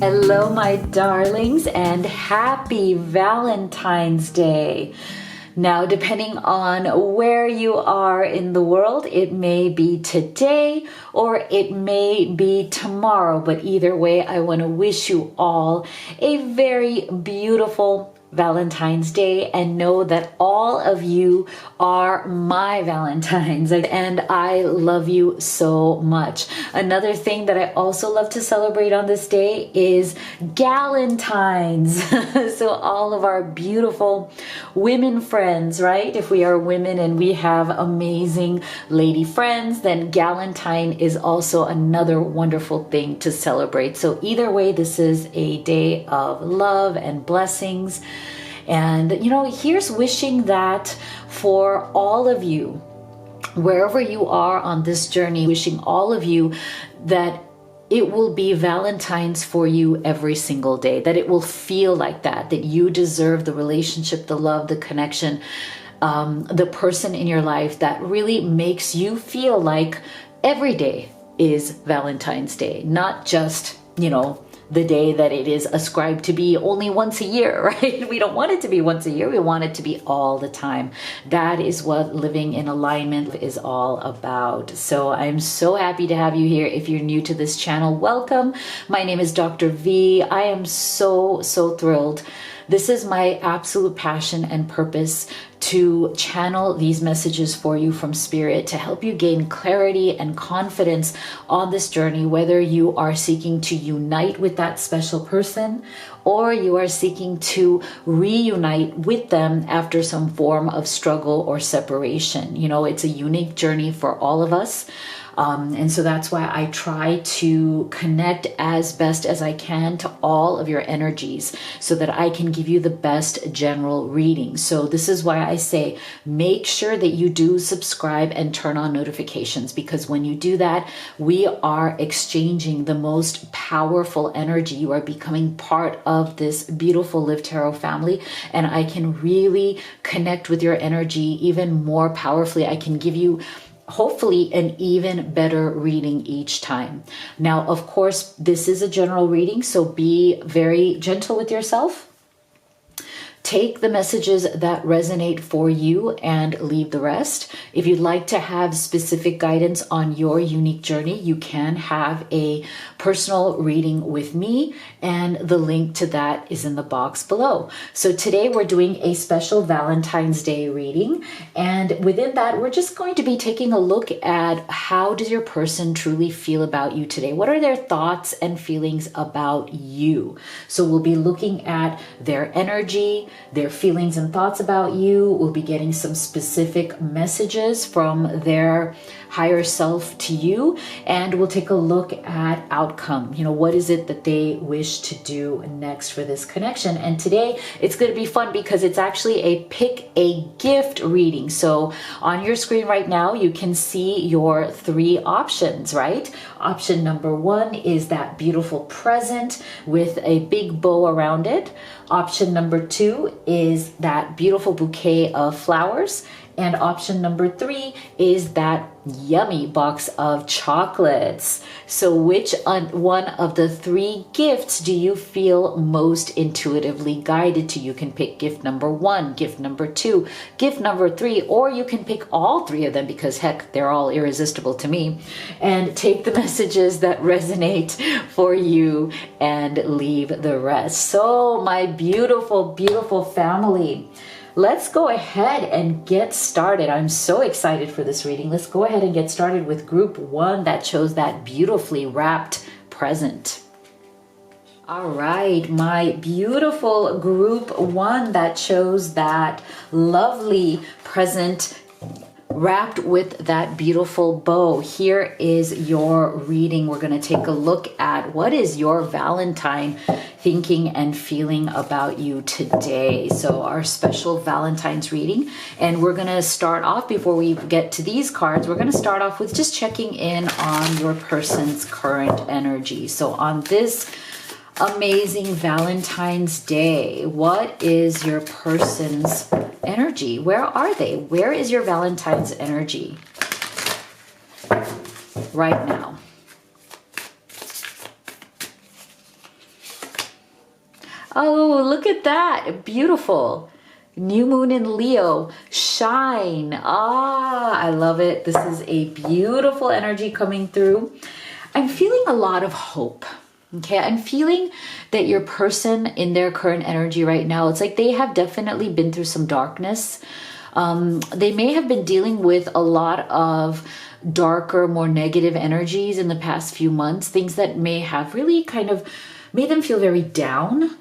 Hello, my darlings, and happy Valentine's Day. Now, depending on where you are in the world, it may be today or it may be tomorrow, but either way, I want to wish you all a very beautiful Valentine's Day and know that all of you are my Valentines and I love you so much. Another thing that I also love to celebrate on this day is Galentine's. So all of our beautiful women friends, right? If we are women and we have amazing lady friends, then Galentine is also another wonderful thing to celebrate. So either way, this is a day of love and blessings. And, here's wishing that for all of you, wherever you are on this journey, wishing all of you that it will be Valentine's for you every single day, that it will feel like that you deserve the relationship, the love, the connection, the person in your life that really makes you feel like every day is Valentine's Day, not just, the day that it is ascribed to be only once a year, right? We don't want it to be once a year. We want it to be all the time. That is what living in alignment is all about. So I'm so happy to have you here. If you're new to this channel, welcome. My name is Dr. V. I am so thrilled. This is my absolute passion and purpose to channel these messages for you from Spirit to help you gain clarity and confidence on this journey, whether you are seeking to unite with that special person or you are seeking to reunite with them after some form of struggle or separation. It's a unique journey for all of us. And so that's why I try to connect as best as I can to all of your energies so that I can give you the best general reading. So this is why I say, make sure that you do subscribe and turn on notifications, because when you do that, we are exchanging the most powerful energy. You are becoming part of this beautiful Live Tarot family, and I can really connect with your energy even more powerfully. I can give you hopefully an even better reading each time. Now, of course, this is a general reading, so be very gentle with yourself. Take the messages that resonate for you and leave the rest. If you'd like to have specific guidance on your unique journey, you can have a personal reading with me, and the link to that is in the box below. So today we're doing a special Valentine's Day reading, and within that, we're just going to be taking a look at how does your person truly feel about you today? What are their thoughts and feelings about you? So we'll be looking at their energy, their feelings and thoughts about you. We'll be getting some specific messages from their higher self to you, and we'll take a look at outcome. What is it that they wish to do next for this connection? And today it's going to be fun because it's actually a pick a gift reading. So on your screen right now, you can see your 3 options, right? Option number 1 is that beautiful present with a big bow around it. Option number 2 is that beautiful bouquet of flowers. And option number 3 is that yummy box of chocolates. So which one of the 3 gifts do you feel most intuitively guided to? You can pick gift number 1, gift number 2, gift number 3, or you can pick all 3 of them because heck, they're all irresistible to me. And take the messages that resonate for you and leave the rest. So my beautiful, beautiful family, let's go ahead and get started. I'm so excited for this reading. Let's go ahead and get started with group 1 that chose that beautifully wrapped present. All right, my beautiful group 1 that chose that lovely present wrapped with that beautiful bow. Here is your reading. We're going to take a look at what is your Valentine thinking and feeling about you today. So our special Valentine's reading, and we're going to start off, before we get to these cards, we're going to start off with just checking in on your person's current energy. So on this amazing Valentine's Day, what is your person's energy? Where are they? Where is your Valentine's energy right now? at that. Beautiful. New moon in Leo. Shine. Ah, I love it. This is a beautiful energy coming through. I'm feeling a lot of hope. Okay, I'm feeling that your person in their current energy right now, it's like they have definitely been through some darkness. They may have been dealing with a lot of darker, more negative energies in the past few months, things that may have really kind of made them feel very down.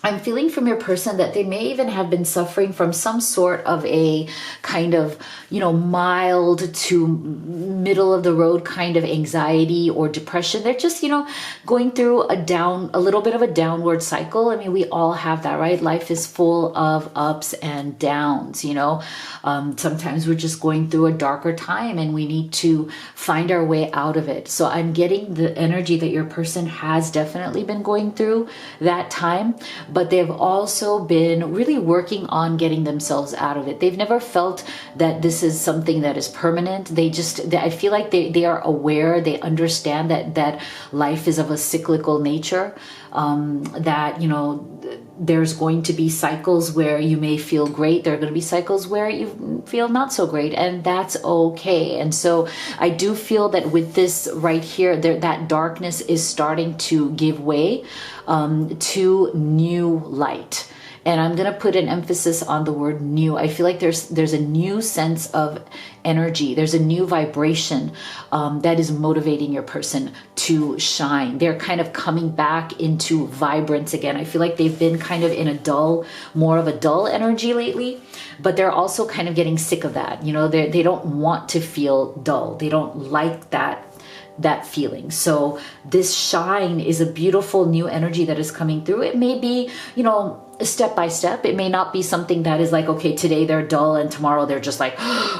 I'm feeling from your person that they may even have been suffering from some sort of a kind of, mild to middle of the road kind of anxiety or depression. They're just, going through a little bit of a downward cycle. I mean, we all have that, right? Life is full of ups and downs, sometimes we're just going through a darker time and we need to find our way out of it. So I'm getting the energy that your person has definitely been going through that time, but they've also been really working on getting themselves out of it. They've never felt that this is something that is permanent. I feel like they are aware, they understand that life is of a cyclical nature, that, there's going to be cycles where you may feel great. There are going to be cycles where you feel not so great, and that's okay. And so I do feel that with this right here, that darkness is starting to give way to new light. And I'm going to put an emphasis on the word new. I feel like there's a new sense of energy. There's a new vibration that is motivating your person to shine. They're kind of coming back into vibrance again. I feel like they've been kind of in more of a dull energy lately, but they're also kind of getting sick of that. They don't want to feel dull. They don't like that feeling. So this shine is a beautiful new energy that is coming through. It may be, step by step. It may not be something that is like, okay, today they're dull and tomorrow they're just like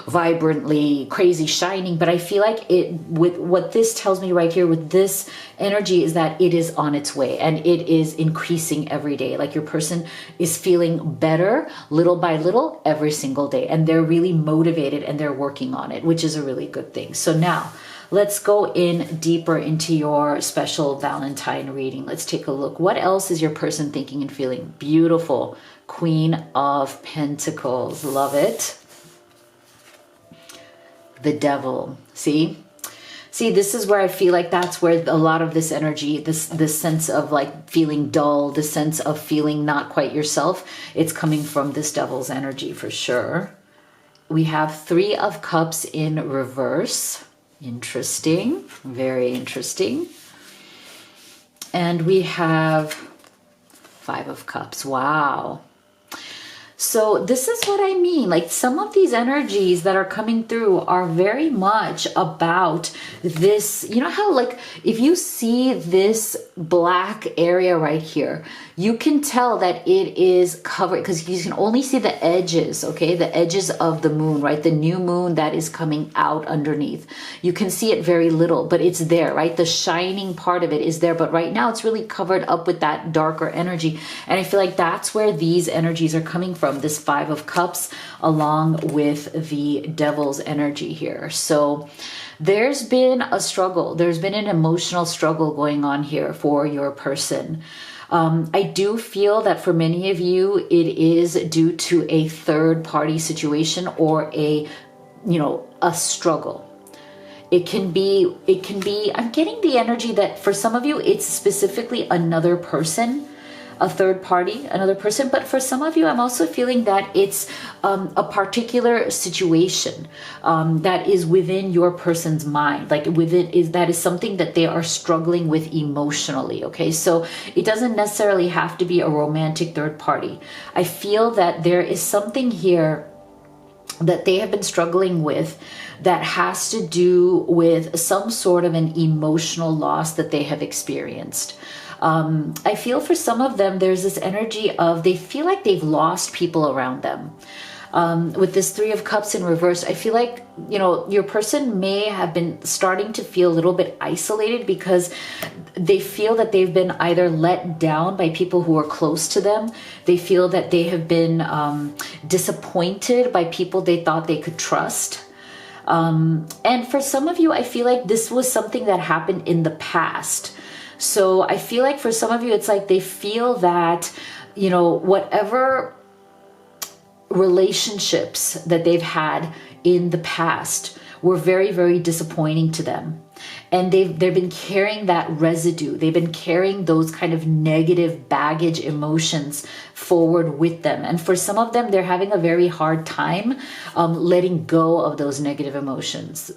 vibrantly crazy shining. But I feel like with what this tells me right here with this energy is that it is on its way and it is increasing every day. Like your person is feeling better little by little every single day, and they're really motivated and they're working on it, which is a really good thing. So now let's go in deeper into your special Valentine reading. Let's take a look. What else is your person thinking and feeling? Beautiful. Queen of Pentacles. Love it. The Devil. See, this is where I feel like that's where a lot of this energy, this sense of like feeling dull, the sense of feeling not quite yourself, it's coming from this Devil's energy for sure. We have Three of Cups in reverse. Interesting. Very interesting. And we have Five of Cups. Wow. So this is what I mean. Like some of these energies that are coming through are very much about this. You know how like if you see this black area right here, you can tell that it is covered because you can only see the edges, okay? The edges of the moon, right? The new moon that is coming out underneath. You can see it very little, but it's there, right? The shining part of it is there, but right now it's really covered up with that darker energy. And I feel like that's where these energies are coming from. This Five of Cups along with the Devil's energy here. So there's been a struggle. There's been an emotional struggle going on here for your person. I do feel that for many of you, it is due to a third party situation or a struggle. It can be, I'm getting the energy that for some of you, it's specifically another person, a third party, another person. But for some of you, I'm also feeling that it's a particular situation that is within your person's mind. Like that is something that they are struggling with emotionally. Okay, so it doesn't necessarily have to be a romantic third party. I feel that there is something here that they have been struggling with that has to do with some sort of an emotional loss that they have experienced. I feel for some of them, there's this energy of they feel like they've lost people around them. With this Three of Cups in reverse, I feel like, your person may have been starting to feel a little bit isolated because they feel that they've been either let down by people who are close to them. They feel that they have been disappointed by people they thought they could trust. And for some of you, I feel like this was something that happened in the past. So I feel like for some of you, it's like they feel that whatever relationships that they've had in the past were very, very disappointing to them. And they've been carrying that residue. They've been carrying those kind of negative baggage emotions forward with them. And for some of them, they're having a very hard time letting go of those negative emotions.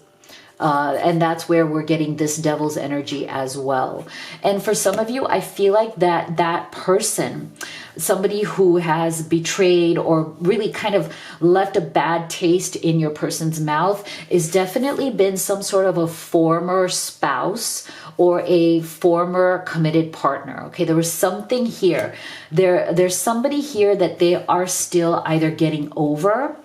And that's where we're getting this devil's energy as well. And for some of you, I feel like that person, somebody who has betrayed or really kind of left a bad taste in your person's mouth, is definitely been some sort of a former spouse or a former committed partner. Okay, there was something here. There's somebody here that they are still either getting over.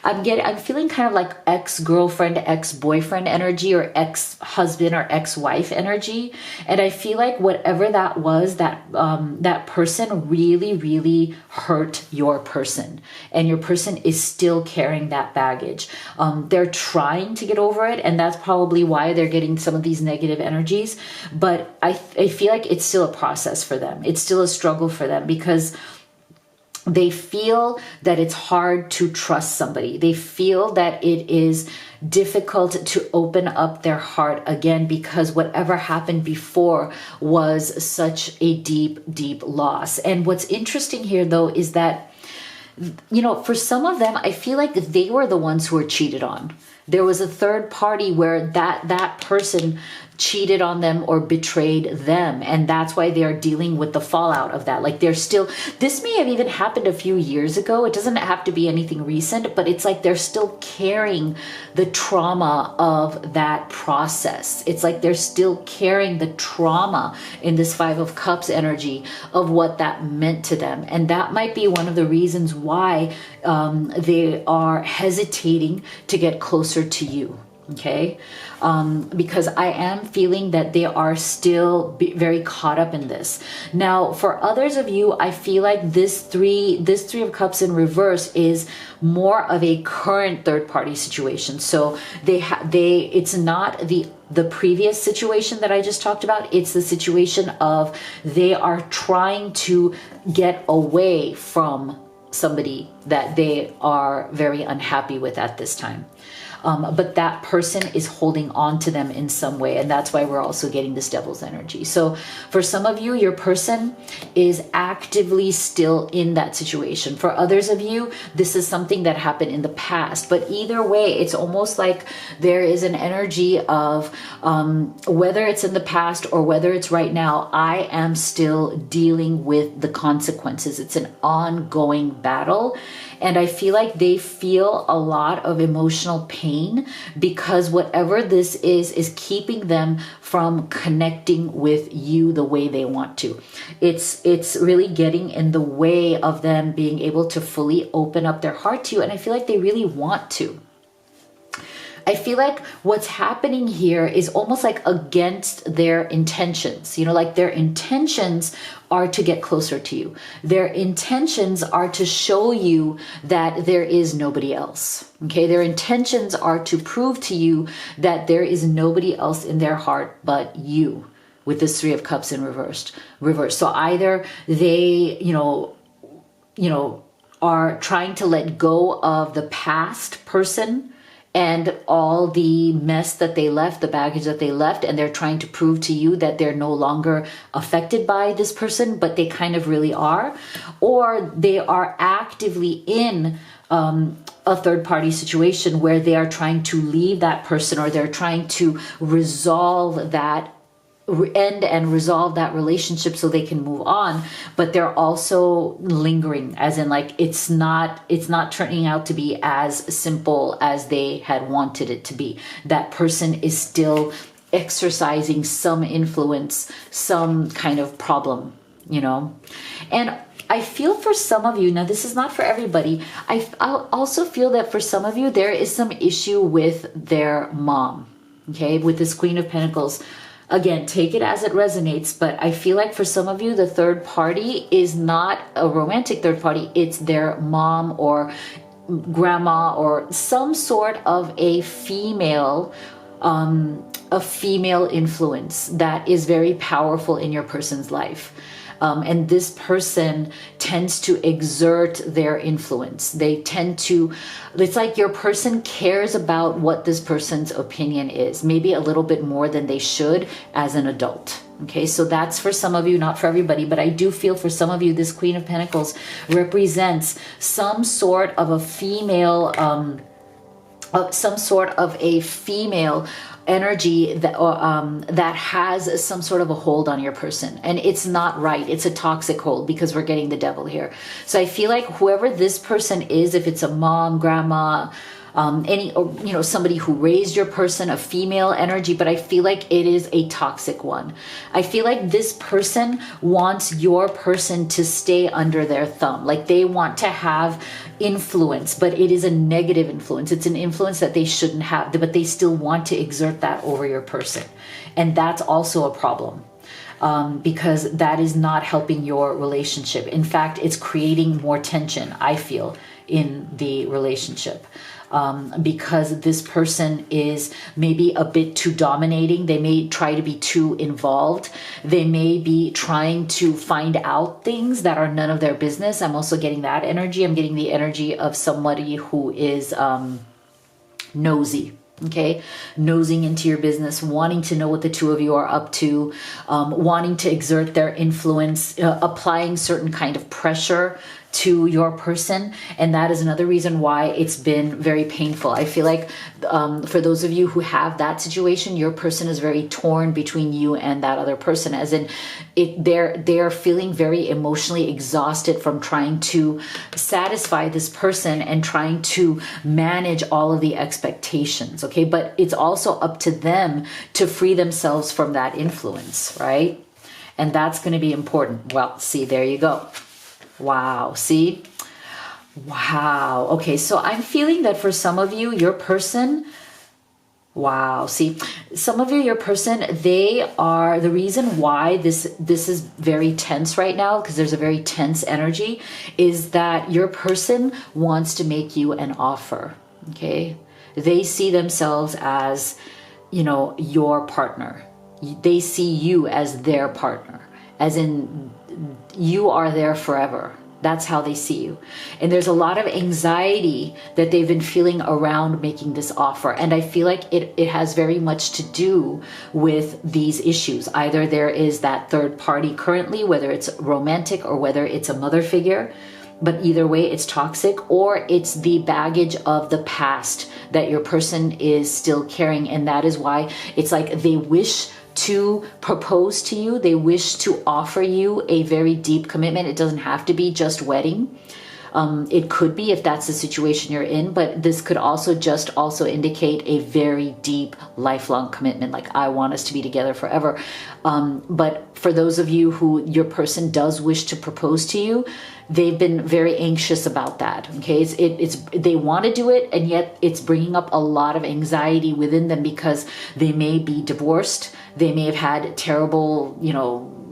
I'm feeling kind of like ex-girlfriend, ex-boyfriend energy, or ex-husband or ex-wife energy. And I feel like whatever that was, that person really, really hurt your person. And your person is still carrying that baggage. They're trying to get over it, and that's probably why they're getting some of these negative energies. But I feel like it's still a process for them. It's still a struggle for them, because they feel that it's hard to trust somebody. They feel that it is difficult to open up their heart again, because whatever happened before was such a deep, deep loss. And what's interesting here, though, is that, for some of them, I feel like they were the ones who were cheated on. There was a third party where that person cheated on them or betrayed them, and that's why they are dealing with the fallout of that. Like, this may have even happened a few years ago. It doesn't have to be anything recent, but it's like they're still carrying the trauma of that process. It's like they're still carrying the trauma in this Five of Cups energy of what that meant to them. And that might be one of the reasons why they are hesitating to get closer to you. Okay, because I am feeling that they are still very caught up in this. Now, for others of you, I feel like this three of Cups in reverse is more of a current third party situation. So it's not the previous situation that I just talked about. It's the situation of they are trying to get away from somebody that they are very unhappy with at this time. But that person is holding on to them in some way. And that's why we're also getting this devil's energy. So for some of you, your person is actively still in that situation. For others of you, this is something that happened in the past. But either way, it's almost like there is an energy of whether it's in the past or whether it's right now, I am still dealing with the consequences. It's an ongoing battle. And I feel like they feel a lot of emotional pain, because whatever this is keeping them from connecting with you the way they want to. It's really getting in the way of them being able to fully open up their heart to you. And I feel like they really want to. I feel like what's happening here is almost like against their intentions. Like their intentions are to get closer to you. Their intentions are to show you that there is nobody else. Okay, their intentions are to prove to you that there is nobody else in their heart but you, with this Three of Cups in reverse. So either they, are trying to let go of the past person and all the mess that they left, the baggage that they left, and they're trying to prove to you that they're no longer affected by this person, but they kind of really are. Or they are actively in a third-party situation where they are trying to leave that person, or they're trying to resolve that end and resolve that relationship so they can move on, but they're also lingering, as in like it's not turning out to be as simple as they had wanted it to be. That person is still exercising some influence, some kind of problem, and I feel for some of you, now this is not for everybody, I also feel that for some of you there is some issue with their mom, okay, with this Queen of Pentacles. Again, take it as it resonates, but I feel like for some of you, the third party is not a romantic third party. It's their mom or grandma or some sort of a female influence that is very powerful in your person's life. And this person tends to exert their influence. They tend to, it's like your person cares about what this person's opinion is, maybe a little bit more than they should as an adult. Okay, so that's for some of you, not for everybody, but I do feel for some of you, this Queen of Pentacles represents some sort of a female, energy that that has some sort of a hold on your person, and it's not right. It's a toxic hold because we're getting the devil here. So I feel like whoever this person is, if it's a mom, grandma, somebody who raised your person, a female energy, but I feel like it is a toxic one. I feel like this person wants your person to stay under their thumb. Like they want to have influence, but it is a negative influence. It's an influence that they shouldn't have, but they still want to exert that over your person. And that's also a problem. Because that is not helping your relationship. In fact, it's creating more tension, I feel, in the relationship. Because this person is maybe a bit too dominating. They may try to be too involved. They may be trying to find out things that are none of their business. I'm also getting that energy. I'm getting the energy of somebody who is nosy. Okay, nosing into your business, wanting to know what the two of you are up to, wanting to exert their influence, applying certain kind of pressure to your person. And that is another reason why it's been very painful. I feel like for those of you who have that situation, your person is very torn between you and that other person, as in they're feeling very emotionally exhausted from trying to satisfy this person and trying to manage all of the expectations. Okay, but it's also up to them to free themselves from that influence, right? And that's going to be important. Well, see, there you go. Wow. See? Wow. Okay. So I'm feeling that for some of you, your person, wow. See, some of you, your person, they are the reason why this is very tense right now, because there's a very tense energy, is that your person wants to make you an offer. Okay. They see themselves as, your partner. They see you as their partner, as in you are there forever. That's how they see you. And there's a lot of anxiety that they've been feeling around making this offer. And I feel like it has very much to do with these issues. Either there is that third party currently, whether it's romantic or whether it's a mother figure, but either way it's toxic, or it's the baggage of the past that your person is still carrying. And that is why it's like they wish to propose to you. They wish to offer you a very deep commitment. It doesn't have to be just wedding. It could be if that's the situation you're in, but this could also indicate a very deep, lifelong commitment. Like, I want us to be together forever. But for those of you who your person does wish to propose to you, they've been very anxious about that. Okay, they want to do it, and yet it's bringing up a lot of anxiety within them because they may be divorced. They may have had terrible,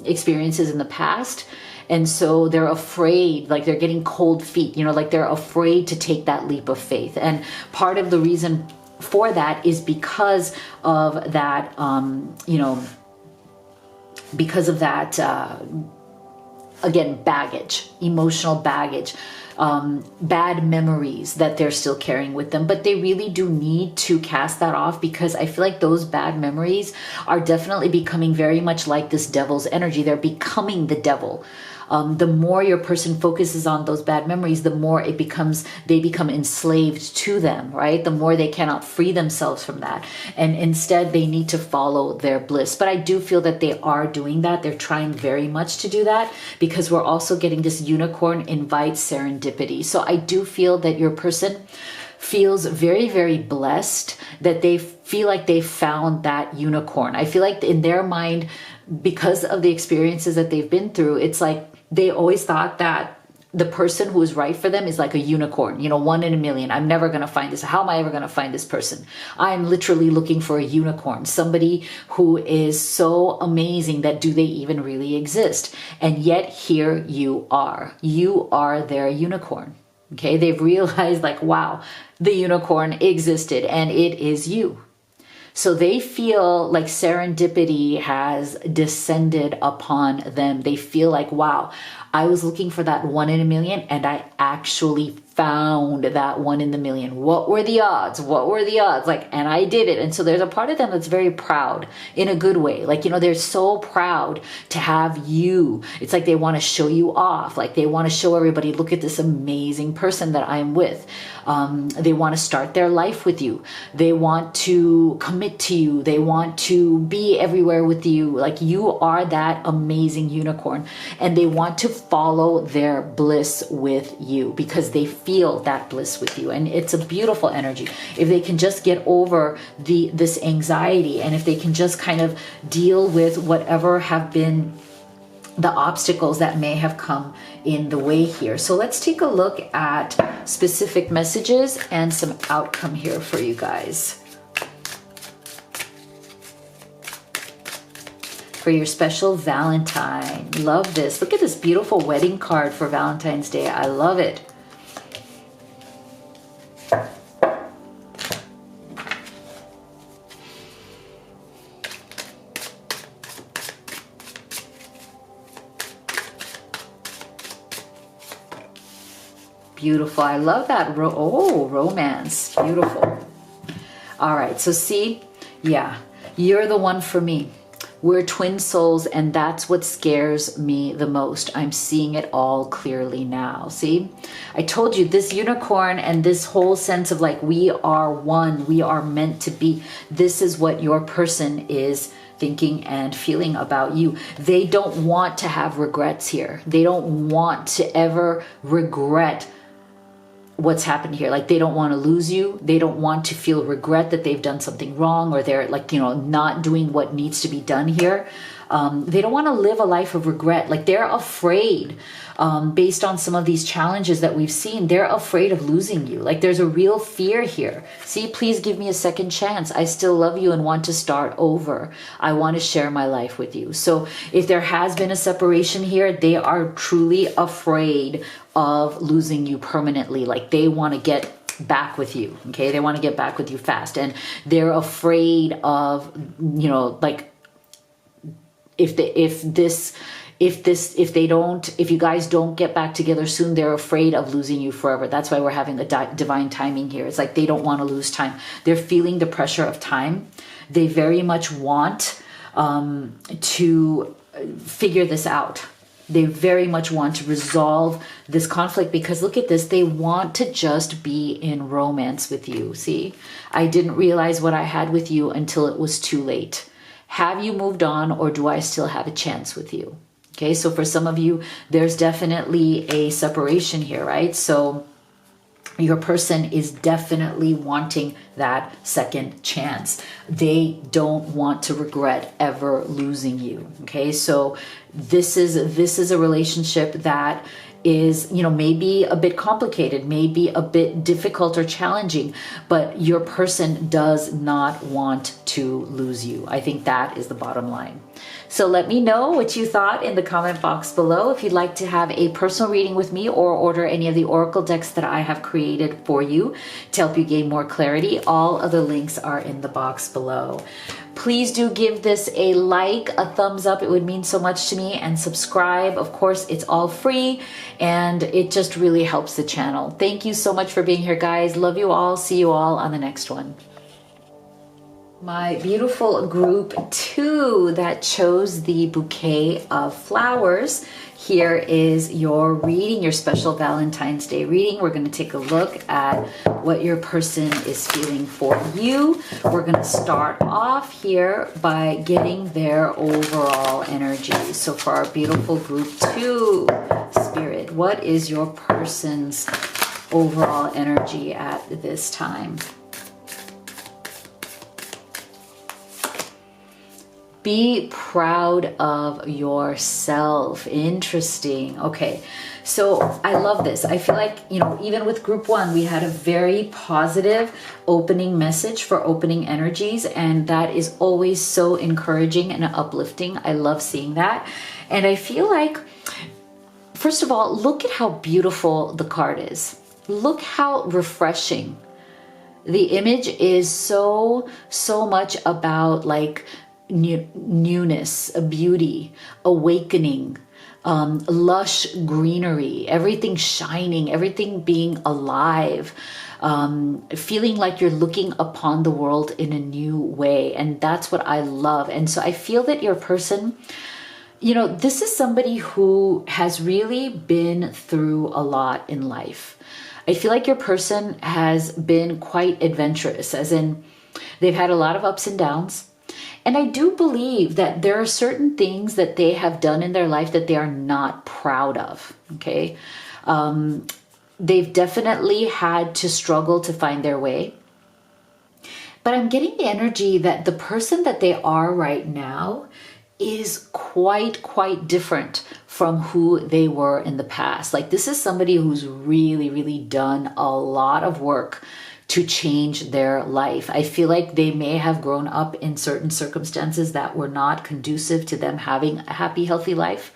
experiences in the past. And so they're afraid, like they're getting cold feet, like they're afraid to take that leap of faith. And part of the reason for that is because of that, again, baggage, emotional baggage, bad memories that they're still carrying with them. But they really do need to cast that off, because I feel like those bad memories are definitely becoming very much like this devil's energy. They're becoming the devil. The more your person focuses on those bad memories, the more they become enslaved to them, right? The more they cannot free themselves from that. And instead, they need to follow their bliss. But I do feel that they are doing that. They're trying very much to do that, because we're also getting this unicorn invites serendipity. So I do feel that your person feels very, very blessed that they feel like they found that unicorn. I feel like in their mind, because of the experiences that they've been through, it's like they always thought that the person who is right for them is like a unicorn, one in a million. I'm never going to find this. How am I ever going to find this person? I'm literally looking for a unicorn, somebody who is so amazing that do they even really exist? And yet here you are. You are their unicorn. Okay, they've realized like, wow, the unicorn existed and it is you. So they feel like serendipity has descended upon them. They feel like, wow, I was looking for that 1 in a million and I actually found that 1 in the million. What were the odds? What were the odds? Like, and I did it. And so there's a part of them that's very proud in a good way. Like, you know, they're so proud to have you. It's like they want to show you off. Like they want to show everybody, look at this amazing person that I'm with. They want to start their life with you. They want to commit to you. They want to be everywhere with you. Like you are that amazing unicorn, and they want to follow their bliss with you because they feel that bliss with you. And it's a beautiful energy. If they can just get over this anxiety, and if they can just kind of deal with whatever have been the obstacles that may have come in the way here. So let's take a look at specific messages and some outcome here for you guys. For your special Valentine. Love this. Look at this beautiful wedding card for Valentine's Day. I love it. Beautiful. I love that. Romance. Beautiful. All right. So see, yeah, you're the one for me. We're twin souls, and that's what scares me the most. I'm seeing it all clearly now. See, I told you this unicorn and this whole sense of like, we are one, we are meant to be. This is what your person is thinking and feeling about you. They don't want to have regrets here. They don't want to ever regret what's happened here. Like they don't want to lose you. They don't want to feel regret that they've done something wrong, or they're like, you know, not doing what needs to be done here. They don't want to live a life of regret. Like they're afraid, based on some of these challenges that we've seen, they're afraid of losing you. Like there's a real fear here. See, please give me a second chance. I still love you and want to start over. I want to share my life with you. So if there has been a separation here, they are truly afraid of losing you permanently. Like they want to get back with you. Okay. They want to get back with you fast. And they're afraid of, you know, like if you guys don't get back together soon, they're afraid of losing you forever. That's why we're having the divine timing here. It's like they don't want to lose time. They're feeling the pressure of time. They very much want to figure this out. They very much want to resolve this conflict because look at this. They want to just be in romance with you. See, I didn't realize what I had with you until it was too late. Have you moved on, or do I still have a chance with you? Okay, so for some of you, there's definitely a separation here, right? So your person is definitely wanting that second chance. They don't want to regret ever losing you. Okay, so this is a relationship that is, you know, maybe a bit complicated, maybe a bit difficult or challenging, but your person does not want to lose you. I think that is the bottom line. So let me know what you thought in the comment box below. If you'd like to have a personal reading with me or order any of the oracle decks that I have created for you to help you gain more clarity, all of the links are in the box below. Please do give this a like, a thumbs up. It would mean so much to me, and subscribe. Of course, it's all free and it just really helps the channel. Thank you so much for being here, guys. Love you all. See you all on the next one. My beautiful group 2 that chose the bouquet of flowers, here is your reading, your special Valentine's Day reading. We're going to take a look at what your person is feeling for you. We're going to start off here by getting their overall energy. So for our beautiful group 2, Spirit, what is your person's overall energy at this time? Be proud of yourself. Interesting. Okay. So I love this. I feel like, you know, even with group 1, we had a very positive opening message for opening energies. And that is always so encouraging and uplifting. I love seeing that. And I feel like, first of all, look at how beautiful the card is. Look how refreshing The image is so much about like newness, a beauty, awakening, lush greenery, everything shining, everything being alive, feeling like you're looking upon the world in a new way. And that's what I love. And so I feel that your person, you know, this is somebody who has really been through a lot in life. I feel like your person has been quite adventurous, as in they've had a lot of ups and downs. And I do believe that there are certain things that they have done in their life that they are not proud of, okay? They've definitely had to struggle to find their way. But I'm getting the energy that the person that they are right now is quite different from who they were in the past. Like, this is somebody who's really done a lot of work to change their life. I feel like they may have grown up in certain circumstances that were not conducive to them having a happy, healthy life.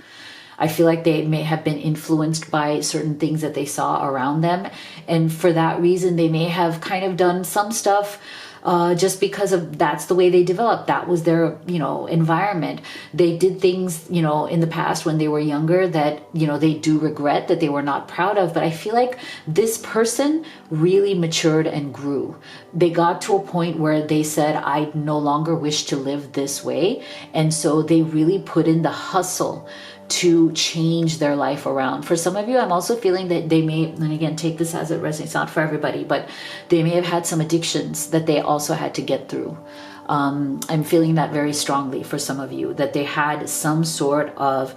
I feel like they may have been influenced by certain things that they saw around them. And for that reason, they may have kind of done some stuff just because of that's the way they developed. That was their, you know, environment. They did things, you know, in the past when they were younger that, you know, they do regret, that they were not proud of. But I feel like this person really matured and grew. They got to a point where they said, I no longer wish to live this way. And so they really put in the hustle to change their life around. For some of you, I'm also feeling that they may, and again, take this as it resonates, it's not for everybody, but they may have had some addictions that they also had to get through. I'm feeling that very strongly for some of you, that they had some sort of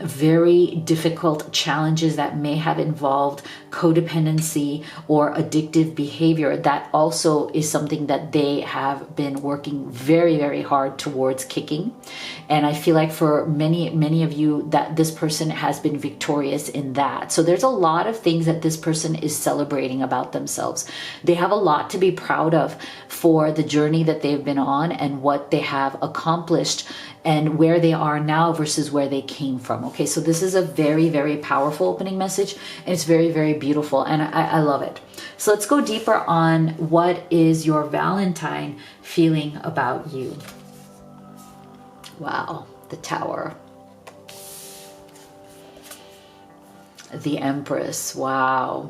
very difficult challenges that may have involved codependency or addictive behavior. That also is something that they have been working very hard towards kicking. And I feel like for many of you, that this person has been victorious in that. So there's a lot of things that this person is celebrating about themselves. They have a lot to be proud of for the journey that they've been on and what they have accomplished and where they are now versus where they came from. Okay, so this is a very powerful opening message, and it's very beautiful, and I love it. So let's go deeper on what is your Valentine feeling about you. Wow, the Tower. The Empress, wow.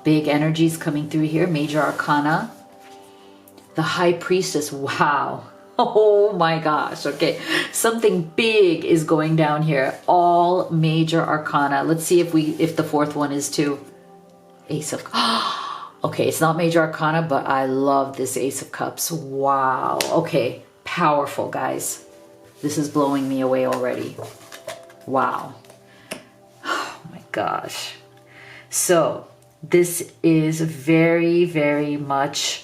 Big energies coming through here, Major Arcana. The High Priestess, wow. Oh my gosh, okay. Something big is going down here. All Major Arcana. Let's see if the fourth one is too. Ace of okay, it's not Major Arcana, but I love this Ace of Cups. Wow. Okay, powerful, guys. This is blowing me away already. Wow. Oh my gosh. So this is very much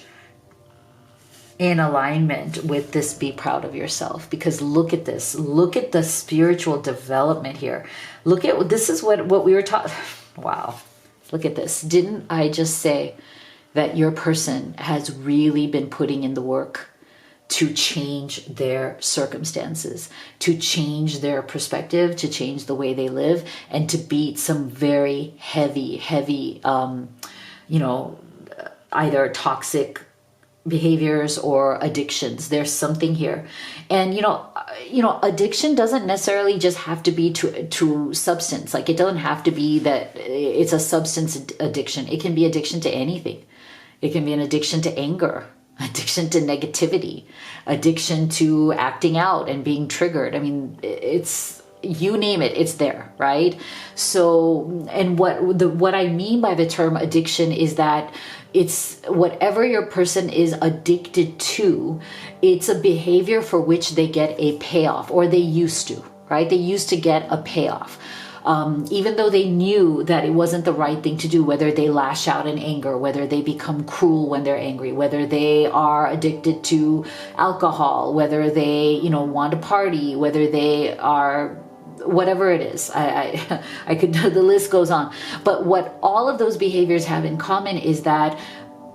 in alignment with this be proud of yourself, because look at this. Look at the spiritual development here. Look at, this is what we were taught. Wow. Look at this. Didn't I just say that your person has really been putting in the work to change their circumstances, to change their perspective, to change the way they live, and to beat some very heavy, you know, either toxic behaviors or addictions. There's something here. And you know, addiction doesn't necessarily just have to be to substance. Like, it doesn't have to be that it's a substance addiction. It can be addiction to anything. It can be an addiction to anger, addiction to negativity, addiction to acting out and being triggered. I mean, it's, you name it, it's there, right? So, and what I mean by the term addiction is that it's whatever your person is addicted to, it's a behavior for which they get a payoff, or they used to, right? They used to get a payoff. Even though they knew that it wasn't the right thing to do, whether they lash out in anger, whether they become cruel when they're angry, whether they are addicted to alcohol, whether they, you know, want to party, whether they are, whatever it is, I could, the list goes on. But what all of those behaviors have in common is that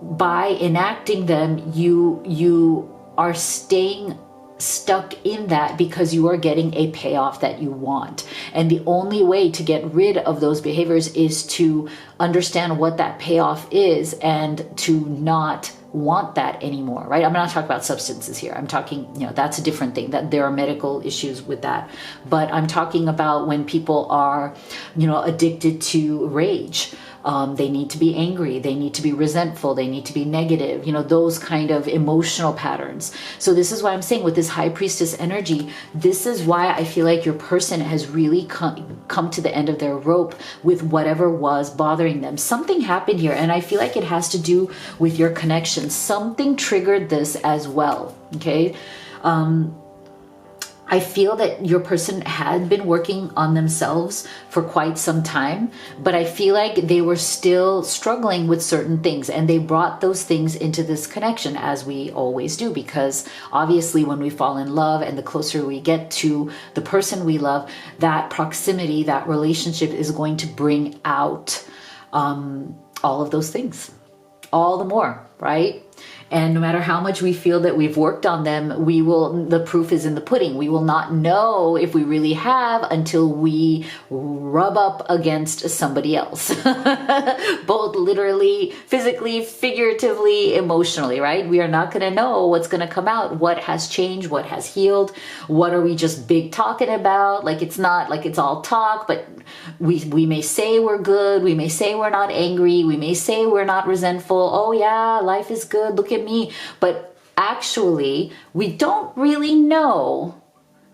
by enacting them, you are staying stuck in that because you are getting a payoff that you want. And the only way to get rid of those behaviors is to understand what that payoff is and to not want that anymore, right? I'm not talking about substances here. I'm talking, that's a different thing, that there are medical issues with that. But I'm talking about when people are, addicted to rage. They need to be angry. They need to be resentful. They need to be negative, those kind of emotional patterns. So this is why I'm saying with this high priestess energy, this is why I feel like your person has really come to the end of their rope with whatever was bothering them. Something happened here, and I feel like it has to do with your connection. Something triggered this as well, okay? I feel that your person had been working on themselves for quite some time, but I feel like they were still struggling with certain things, and they brought those things into this connection, as we always do, because obviously when we fall in love and the closer we get to the person we love, that proximity, that relationship is going to bring out all of those things all the more, right? And no matter how much we feel that we've worked on them, the proof is in the pudding. We will not know if we really have until we rub up against somebody else. Both literally, physically, figuratively, emotionally, right? We are not going to know what's going to come out, what has changed, what has healed, what are we just big talking about? Like, it's not like it's all talk, but we may say we're good. We may say we're not angry. We may say we're not resentful. Oh yeah, life is good. Look at me. But actually, we don't really know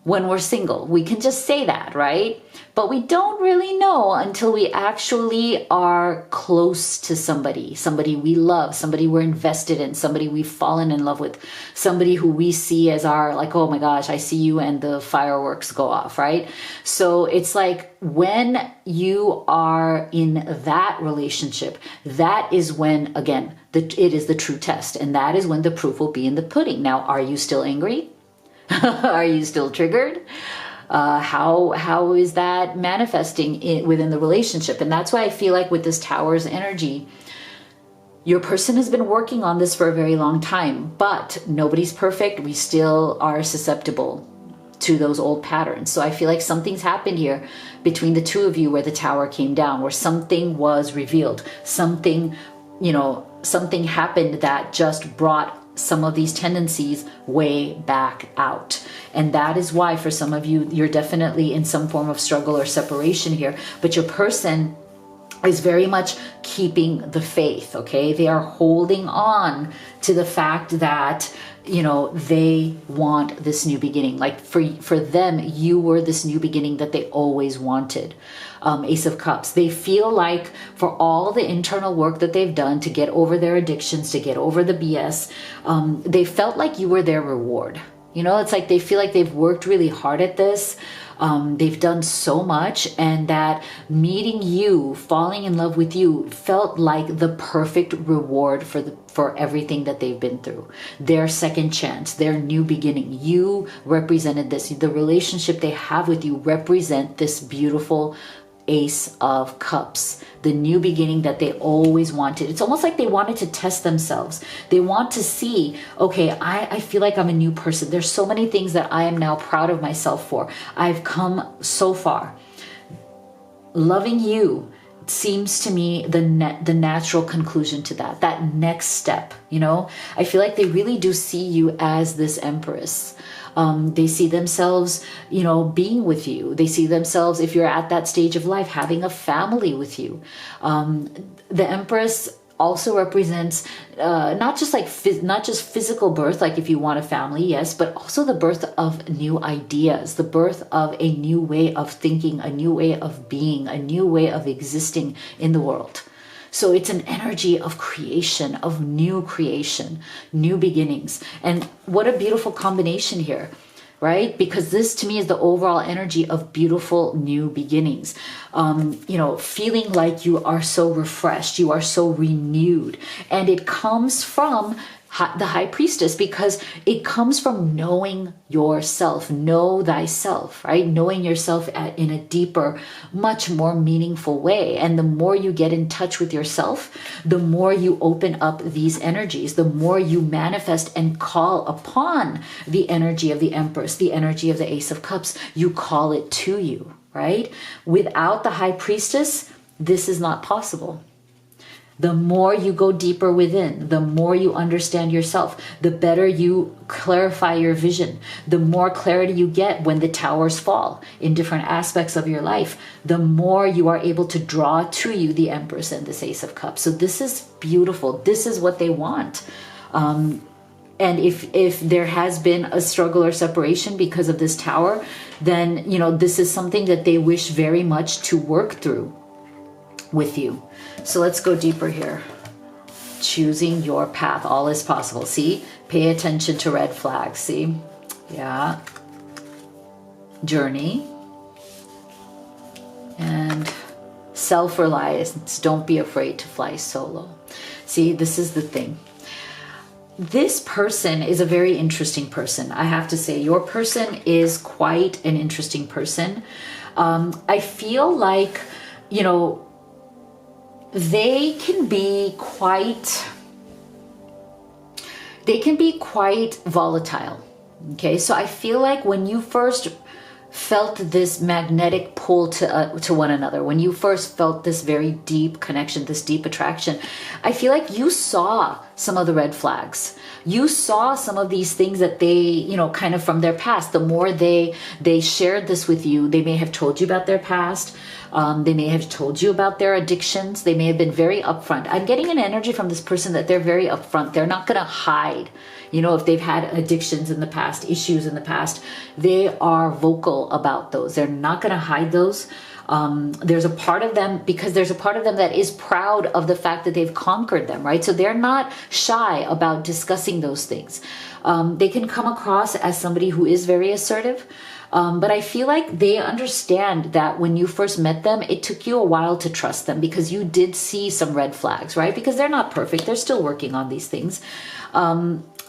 when we're single. We can just say that, right? But we don't really know until we actually are close to somebody we love, somebody we're invested in, somebody we've fallen in love with, somebody who we see as our, like, oh my gosh, I see you, and the fireworks go off, right? So it's like when you are in that relationship, that is when, again, it is the true test. And that is when the proof will be in the pudding. Now, are you still angry? Are you still triggered? How is that manifesting within the relationship? And that's why I feel like with this Tower's energy, your person has been working on this for a very long time, but nobody's perfect. We still are susceptible to those old patterns. So I feel like something's happened here between the two of you where the Tower came down, where something was revealed, something happened that just brought some of these tendencies way back out. And that is why for some of you, you're definitely in some form of struggle or separation here, but your person is very much keeping the faith, okay? They are holding on to the fact that, they want this new beginning. Like for them, you were this new beginning that they always wanted. Ace of Cups. They feel like for all the internal work that they've done to get over their addictions, to get over the BS, they felt like you were their reward. It's like they feel like they've worked really hard at this. They've done so much, and that meeting you, falling in love with you, felt like the perfect reward for everything that they've been through. Their second chance, their new beginning. You represented this. The relationship they have with you represent this beautiful Ace of Cups, the new beginning that they always wanted. It's almost like they wanted to test themselves. They want to see, okay, I feel like I'm a new person. There's so many things that I am now proud of myself for. I've come so far. Loving you seems to me the natural conclusion to that next step. I feel like they really do see you as this Empress. They see themselves, being with you. They see themselves, if you're at that stage of life, having a family with you. The Empress also represents not just physical birth, like if you want a family, yes, but also the birth of new ideas, the birth of a new way of thinking, a new way of being, a new way of existing in the world. So it's an energy of creation, new beginnings. And what a beautiful combination here, right? Because this to me is the overall energy of beautiful new beginnings. Feeling like you are so refreshed, you are so renewed. And it comes from the high priestess, because it comes from knowing yourself. Know thyself, right? Knowing yourself in a deeper, much more meaningful way. And the more you get in touch with yourself, the more you open up these energies, the more you manifest and call upon the energy of the Empress, the energy of the Ace of Cups. You call it to you, right? Without the high priestess, this is not possible. The more you go deeper within, the more you understand yourself, the better you clarify your vision, the more clarity you get when the towers fall in different aspects of your life, the more you are able to draw to you the Empress and this Ace of Cups. So this is beautiful. This is what they want. And if there has been a struggle or separation because of this tower, then, this is something that they wish very much to work through with you. So let's go deeper here. Choosing your path. All is possible. See? Pay attention to red flags. See? Yeah. Journey. And self-reliance. Don't be afraid to fly solo. See, this is the thing. This person is a very interesting person. I have to say, your person is quite an interesting person. I feel like, they can be quite volatile. Okay, so I feel like when you first felt this magnetic pull to one another, when you first felt this very deep connection, this deep attraction, I feel like you saw some of the red flags. You saw some of these things that they, kind of from their past. The more they shared this with you, they may have told you about their past. They may have told you about their addictions. They may have been very upfront. I'm getting an energy from this person that they're very upfront. They're not going to hide. If they've had addictions in the past, issues in the past, they are vocal about those. They're not going to hide those. There's a part of them that is proud of the fact that they've conquered them, right? So they're not shy about discussing those things. They can come across as somebody who is very assertive. But I feel like they understand that when you first met them, it took you a while to trust them because you did see some red flags, right? Because they're not perfect. They're still working on these things.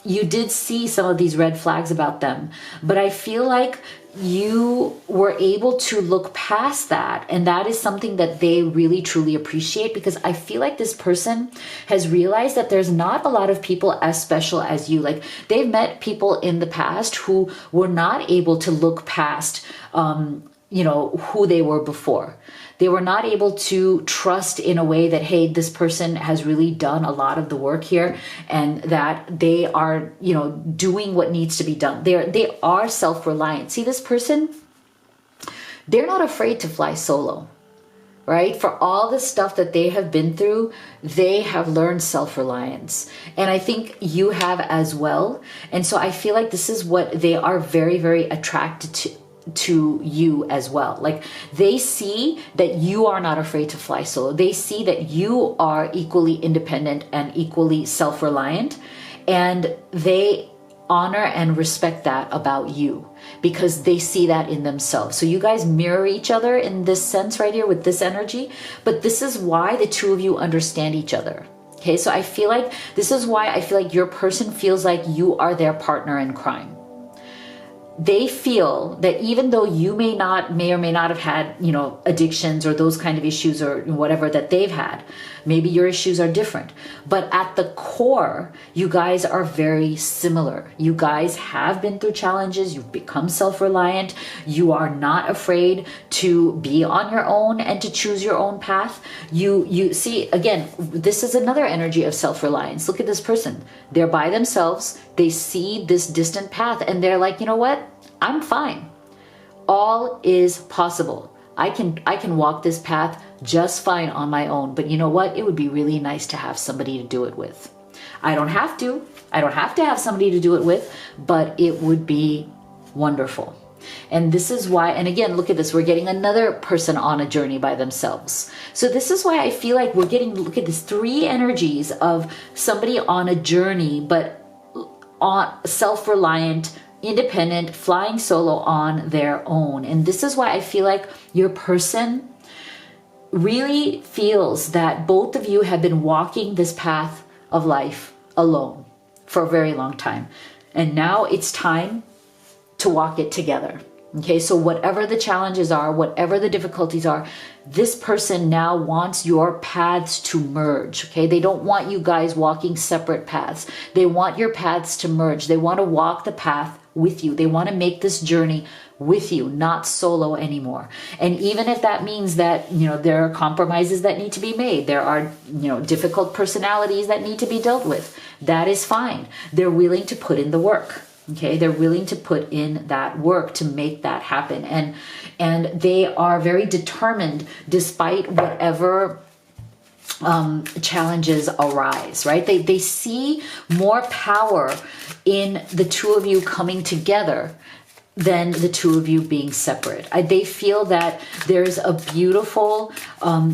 You did see some of these red flags about them, but I feel like you were able to look past that. And that is something that they really, truly appreciate, because I feel like this person has realized that there's not a lot of people as special as you. Like, they've met people in the past who were not able to look past, who they were before. They were not able to trust in a way that, hey, this person has really done a lot of the work here, and that they are, doing what needs to be done. They are self-reliant. See, this person, they're not afraid to fly solo, right? For all the stuff that they have been through, they have learned self-reliance. And I think you have as well. And so I feel like this is what they are very, very attracted to you as well. Like, they see that you are not afraid to fly solo. They see that you are equally independent and equally self-reliant, and they honor and respect that about you because they see that in themselves. So you guys mirror each other in this sense right here with this energy, but this is why the two of you understand each other. Okay, so I feel like this is why I feel like your person feels like you are their partner in crime. They feel that even though you may or may not have had, addictions or those kind of issues or whatever that they've had, maybe your issues are different, but at the core, you guys are very similar. You guys have been through challenges. You've become self-reliant. You are not afraid to be on your own and to choose your own path. You see, again, this is another energy of self-reliance. Look at this person. They're by themselves. They see this distant path and they're like, you know what? I'm fine. All is possible. I can walk this path just fine on my own. But you know what? It would be really nice to have somebody to do it with. I don't have to have somebody to do it with, but it would be wonderful. And this is why, and again, look at this, we're getting another person on a journey by themselves. So this is why I feel like we're getting, look at this, 3 energies of somebody on a journey, but on self-reliant, independent, flying solo on their own. And this is why I feel like your person really feels that both of you have been walking this path of life alone for a very long time. And now it's time to walk it together. Okay, so whatever the challenges are, whatever the difficulties are, this person now wants your paths to merge. Okay, they don't want you guys walking separate paths. They want your paths to merge. They want to walk the path with you. They want to make this journey with you, not solo anymore. And even if that means that, there are compromises that need to be made, there are, difficult personalities that need to be dealt with, that is fine. They're willing to put in the work. Okay, they're willing to put in that work to make that happen. And they are very determined despite whatever challenges arise, right? They see more power in the two of you coming together than the two of you being separate. They feel that there's a beautiful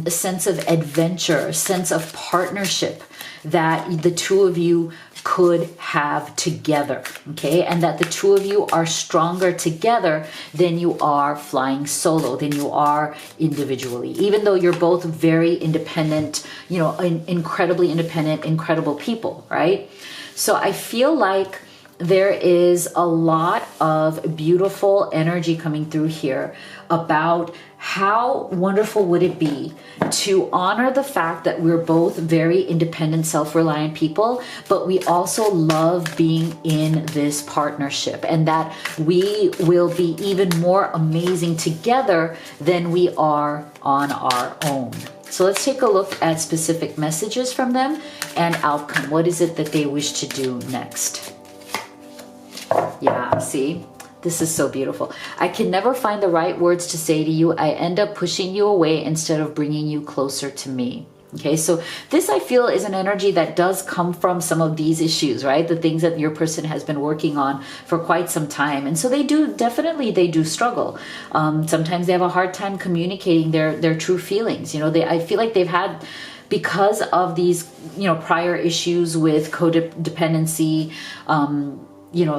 sense of adventure, a sense of partnership that the two of you could have together, okay? And that the two of you are stronger together than you are flying solo, than you are individually. Even though you're both very independent, incredibly independent, incredible people, right? So I feel like there is a lot of beautiful energy coming through here about how wonderful would it be to honor the fact that we're both very independent, self-reliant people, but we also love being in this partnership, and that we will be even more amazing together than we are on our own. So let's take a look at specific messages from them and outcome. What is it that they wish to do next? Yeah, see? This is so beautiful. I can never find the right words to say to you. I end up pushing you away instead of bringing you closer to me. Okay, so this I feel is an energy that does come from some of these issues, right? The things that your person has been working on for quite some time. And so they do struggle. Sometimes they have a hard time communicating their true feelings. I feel like they've had, because of these, prior issues with codependency,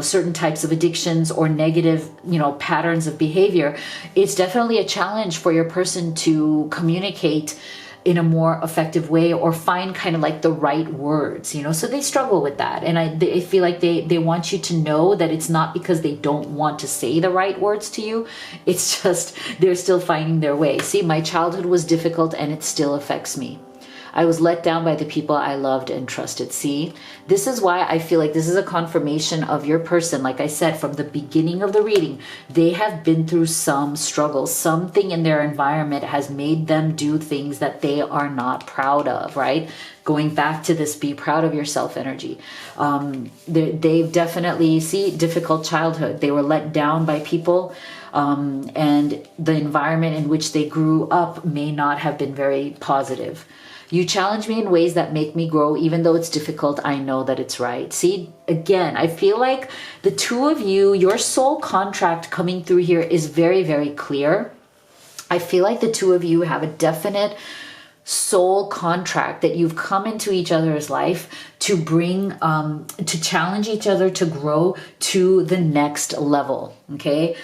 certain types of addictions or negative, patterns of behavior, it's definitely a challenge for your person to communicate in a more effective way or find kind of like the right words, so they struggle with that. And they feel like they want you to know that it's not because they don't want to say the right words to you. It's just, they're still finding their way. See, my childhood was difficult and it still affects me. I was let down by the people I loved and trusted. See, this is why I feel like this is a confirmation of your person. Like I said, from the beginning of the reading, they have been through some struggles. Something in their environment has made them do things that they are not proud of, right? Going back to this be proud of yourself energy. They've definitely, difficult childhood. They were let down by people. And the environment in which they grew up may not have been very positive. You challenge me in ways that make me grow. Even though it's difficult, I know that it's right. See, again, I feel like the two of you, your soul contract coming through here is very, very clear. I feel like the two of you have a definite soul contract that you've come into each other's life to bring, to challenge each other to grow to the next level. Okay.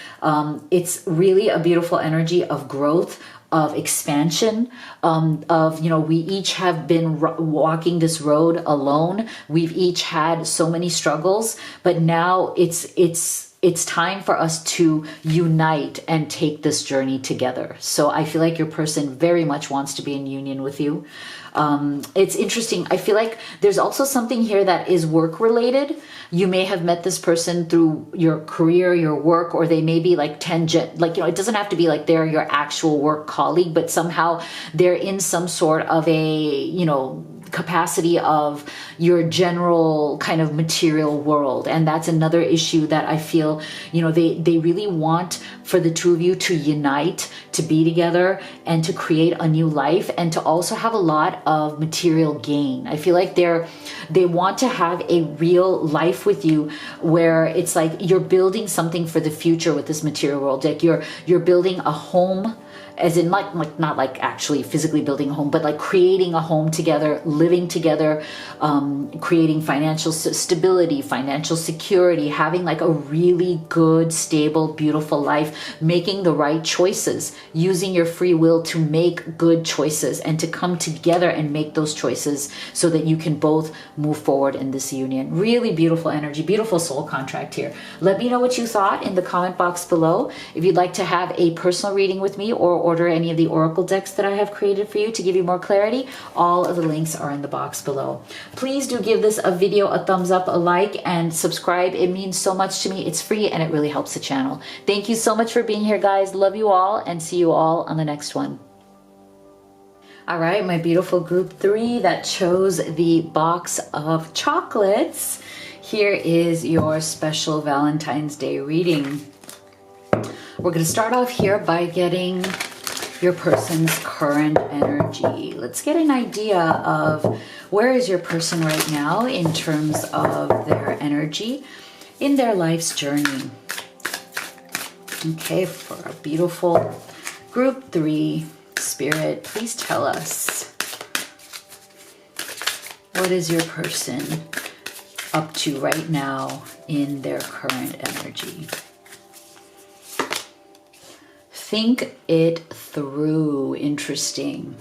It's really a beautiful energy of growth, of expansion, we each have been walking this road alone. We've each had so many struggles, but now it's time for us to unite and take this journey together. So I feel like your person very much wants to be in union with you. It's interesting. I feel like there's also something here that is work related. You may have met this person through your career, your work, or they may be like tangent, it doesn't have to be like they're your actual work colleague, but somehow they're in some sort of a, capacity of your general kind of material world. And that's another issue that I feel, they really want for the two of you to unite, to be together and to create a new life and to also have a lot of material gain. I feel like they want to have a real life with you where it's like you're building something for the future with this material world. Like you're building a home, as in like not like actually physically building a home, but like creating a home together, living together, creating financial stability, financial security, having like a really good, stable, beautiful life making the right choices, using your free will to make good choices and to come together and make those choices so that you can both move forward in this union. Really beautiful energy, beautiful soul contract here. Let me know what you thought in the comment box below. If you'd like to have a personal reading with me or order any of the oracle decks that I have created for you to give you more clarity, all of the links are in the box below. Please do give this a video a thumbs up, a like, and subscribe. It means so much to me. It's free and it really helps the channel. Thank you so much for being here, guys. Love you all and see you all on the next one. All right, my beautiful group 3 that chose the box of chocolates. Here is your special Valentine's Day reading. We're going to start off here by getting your person's current energy. Let's get an idea of where is your person right now in terms of their energy in their life's journey. Okay, for a beautiful group 3, Spirit, please tell us, what is your person up to right now in their current energy? Think it through. Interesting.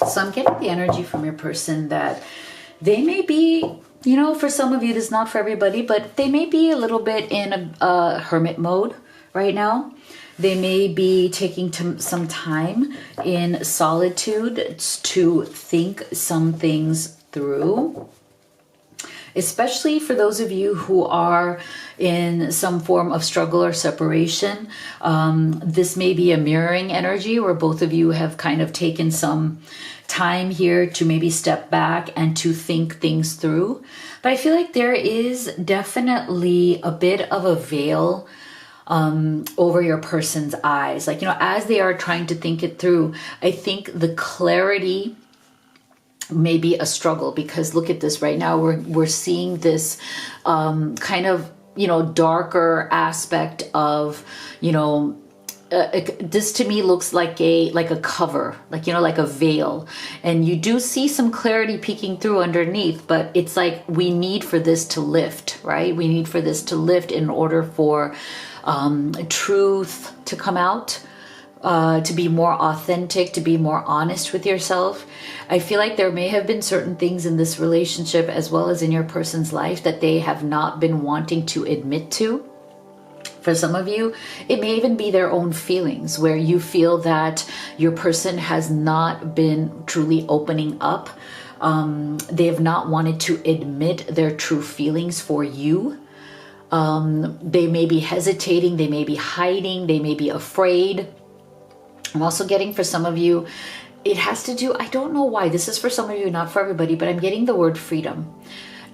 So I'm getting the energy from your person that they may be, you know, for some of you, this is not for everybody, but they may be a little bit in a hermit mode right now. They may be taking some time in solitude to think some things through. Especially for those of you who are in some form of struggle or separation. This may be a mirroring energy where both of you have kind of taken some time here to maybe step back and to think things through. But I feel like there is definitely a bit of a veil over your person's eyes. Like, you know, as they are trying to think it through, I think the clarity may be a struggle, because look at this right now. We're seeing this kind of, you know, darker aspect of, you know, this to me looks like a cover, like, you know, like a veil, and you do see some clarity peeking through underneath, but it's like we need for this to lift, right? We need for this to lift in order for truth to come out, to be more authentic, to be more honest with yourself. I feel like there may have been certain things in this relationship as well as in your person's life that they have not been wanting to admit to. For some of you, it may even be their own feelings, where you feel that your person has not been truly opening up. They have not wanted to admit their true feelings for you. They may be hesitating, they may be hiding, they may be afraid. I'm also getting for some of you, it has to do, I don't know why, this is for some of you, not for everybody, but I'm getting the word freedom.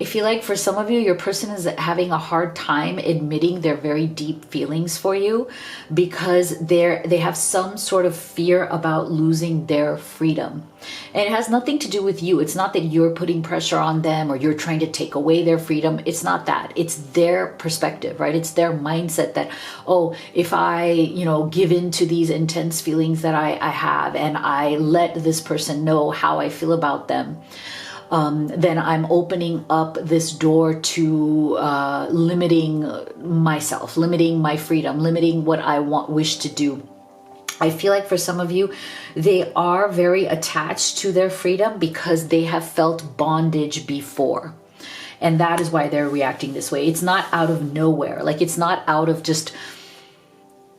I feel like for some of you, your person is having a hard time admitting their very deep feelings for you, because they have some sort of fear about losing their freedom. And it has nothing to do with you. It's not that you're putting pressure on them or you're trying to take away their freedom. It's not that. It's their perspective, right? It's their mindset that, oh, if I, you know, give in to these intense feelings that I have, and I let this person know how I feel about them, then I'm opening up this door to limiting myself, limiting my freedom, limiting what I wish to do. I feel like for some of you, they are very attached to their freedom because they have felt bondage before. And that is why they're reacting this way. It's not out of nowhere. Like, it's not out of just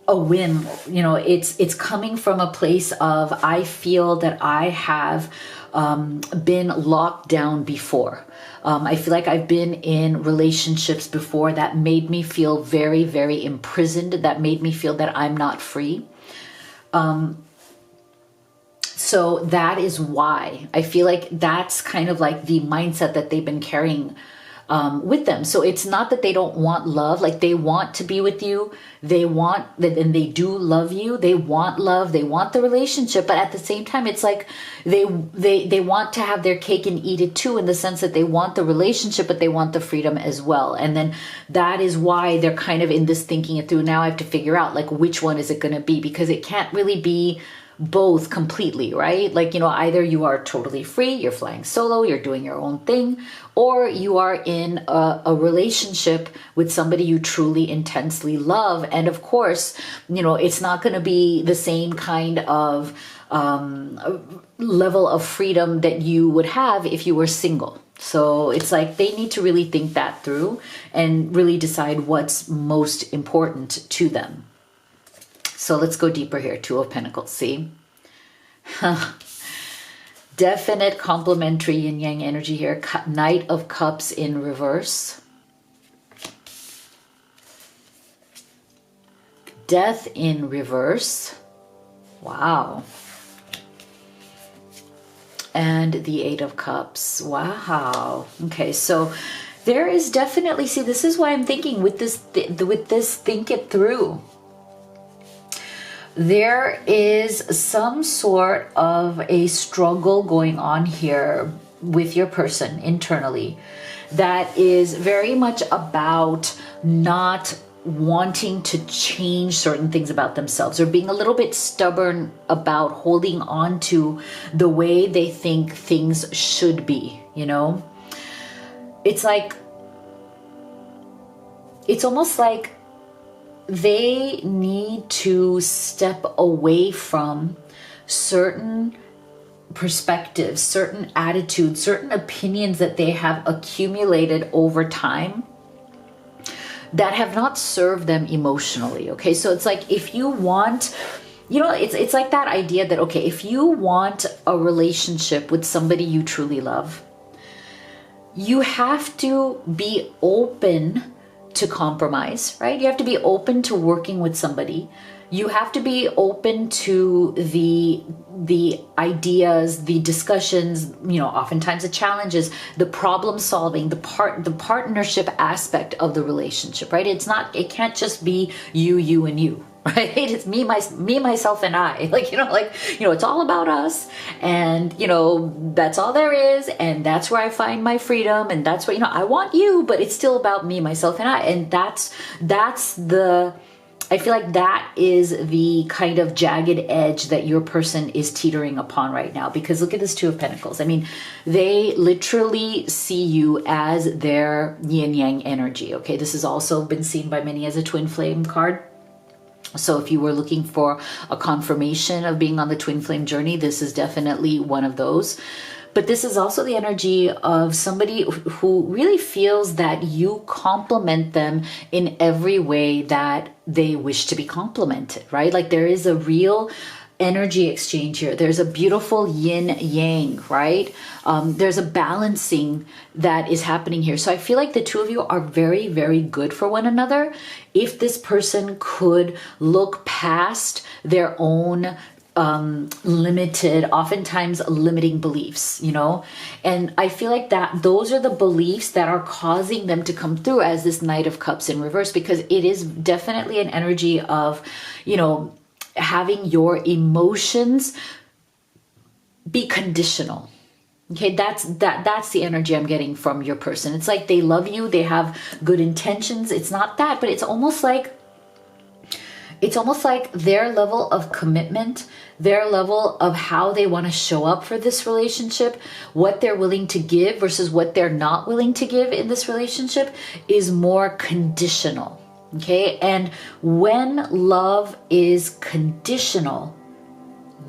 a whim. You know, it's coming from a place of, I feel that I have been locked down before. I feel like I've been in relationships before that made me feel very, very imprisoned, that made me feel that I'm not free. So that is why I feel like that's kind of like the mindset that they've been carrying with them. So it's not that they don't want love, like they want to be with you. They want that, and they do love you. They want love. They want the relationship. But at the same time, it's like they want to have their cake and eat it too, in the sense that they want the relationship, but they want the freedom as well. And then that is why they're kind of in this thinking it through. Now I have to figure out, like, which one is it going to be? Because it can't really be both completely, right? Like, either you are totally free, you're flying solo, you're doing your own thing, or you are in a relationship with somebody you truly intensely love. And of course, it's not going to be the same kind of level of freedom that you would have if you were single. So it's like they need to really think that through and really decide what's most important to them. So let's go deeper here. Two of Pentacles, see? Definite complementary yin yang energy here. Knight of Cups in reverse. Death in reverse. Wow. And the Eight of Cups. Wow. Okay, so there is definitely, see, this is why I'm thinking with this think it through. There is some sort of a struggle going on here with your person internally that is very much about not wanting to change certain things about themselves, or being a little bit stubborn about holding on to the way they think things should be, It's like, it's almost like they need to step away from certain perspectives, certain attitudes, certain opinions that they have accumulated over time that have not served them emotionally. Okay, so it's like, if you want, it's like that idea that, okay, if you want a relationship with somebody you truly love, you have to be open to compromise, right? You have to be open to working with somebody. You have to be open to the ideas, the discussions, oftentimes the challenges, the problem solving, the partnership aspect of the relationship, right? It can't just be you and you, right? It's me, myself, and I. It's all about us, and that's all there is, and that's where I find my freedom, and that's what I want you, but it's still about me, myself, and I, and I feel like that is the kind of jagged edge that your person is teetering upon right now. Because look at this Two of Pentacles. I mean, they literally see you as their yin yang energy. Okay, this has also been seen by many as a twin flame card. So if you were looking for a confirmation of being on the twin flame journey, this is definitely one of those. But this is also the energy of somebody who really feels that you complement them in every way that they wish to be complimented, right? Like, there is a real energy exchange here. There's a beautiful yin yang, right? There's a balancing that is happening here. So I feel like the two of you are very, very good for one another. If this person could look past their own oftentimes limiting beliefs, and I feel like that those are the beliefs that are causing them to come through as this Knight of Cups in reverse, because it is definitely an energy of, having your emotions be conditional. Okay, that's the energy I'm getting from your person. It's like they love you, they have good intentions. It's not that, but it's almost like their level of commitment, their level of how they want to show up for this relationship, what they're willing to give versus what they're not willing to give in this relationship is more conditional. Okay, and when love is conditional,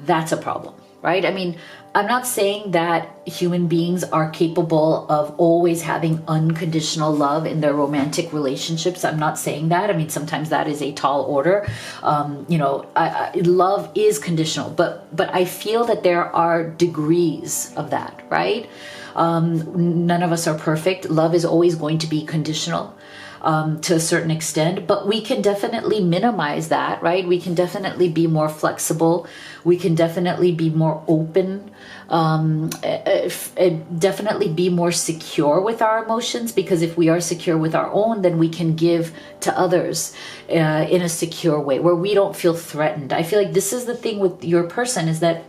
that's a problem, right? I mean, I'm not saying that human beings are capable of always having unconditional love in their romantic relationships. I'm not saying that. I mean, sometimes that is a tall order. Love is conditional, but I feel that there are degrees of that, right? None of us are perfect. Love is always going to be conditional. To a certain extent, but we can definitely minimize that, right? We can definitely be more flexible. We can definitely be more open, definitely be more secure with our emotions, because if we are secure with our own, then we can give to others in a secure way where we don't feel threatened. I feel like this is the thing with your person, is that